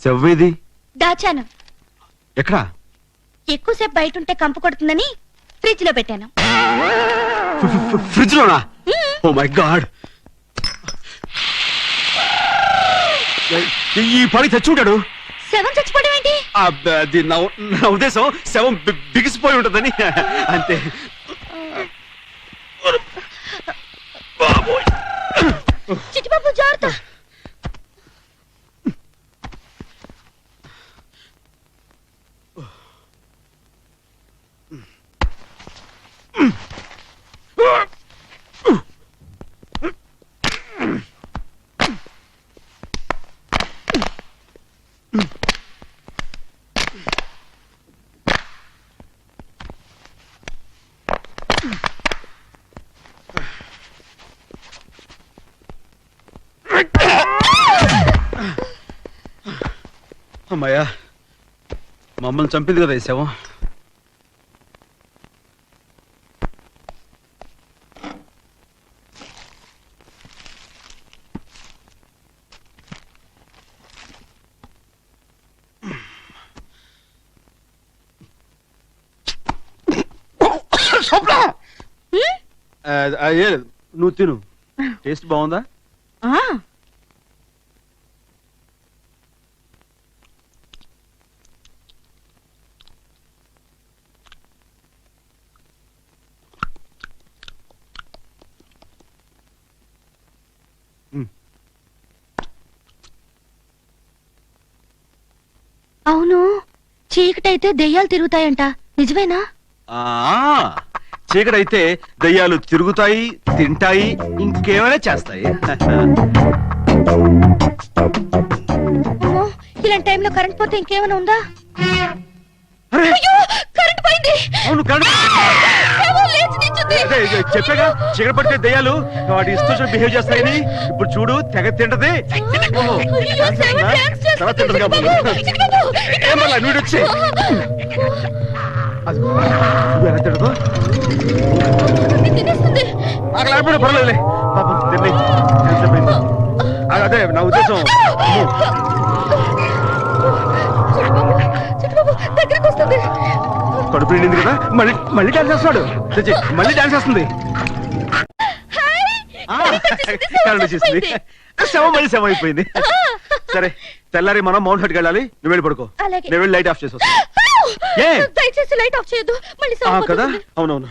చెవ్వేది దాచాను. ఎక్కడా? ఎక్కువసేపు బయట ఉంటే కంపు కొడుతుందని ఫ్రిడ్జ్ లో పెట్టాను. ఫ్రిడ్జ్ లోనా? ఓ మై గాడ్, ఈ పని తెచ్చుంటాడు. శవం చచ్చిపోవడం ఏంటి? అది నా ఉద్దేశం శవం బిగిసిపోయి ఉంటుందని అంతే. చిట్టిబాబు జాగ్రత్త. అమ్మాయ్యా, మమ్మల్ని చంపింది కదా ఈ శవం. నువ్వు తిను, టేస్ట్ బాగుందా? అవును, చీకటైతే దెయ్యాలు తిరుగుతాయంట, నిజమేనా? చీకటైతే దయ్యాలు తిరుగుతాయి, తింటాయి, ఇంకేమైనా చేస్తాయి. అమ్మో, ఇలాంటి టైంలో కరెంట్ పోతే ఇంకేమైనా ఉందా? కరెంట్ పోయింది. అవును, చెప్పాగా చీకటి పడితే దయ్యాలు వాటి ఇష్టం బిహేవ్ చేస్తాయని. ఇప్పుడు చూడు, తెగ తింటది. నువ్వు వచ్చి ఎలా తింటదో నాకు లేకపోతే పర్వాలేదులే. పాపం తిండి అదే నా ఉద్దేశం. కడుపు నిండింది కదా, మళ్ళీ డాన్స్ చేస్తున్నాడు. మళ్ళీ డాన్స్ చేస్తుంది. కరెంట్ వచ్చేసింది, శవం మళ్ళీ శవం అయిపోయింది. సరే, తెల్లారి మనం మౌంట్ హట్కి వెళ్ళాలి. నువ్వు వెళ్ళి పడుకో, నేను వెళ్ళి లైట్ ఆఫ్ చేసి వస్తా. దయచేసి లైట్ ఆఫ్ చేయొద్దు, మళ్ళీ కదా. అవునవును.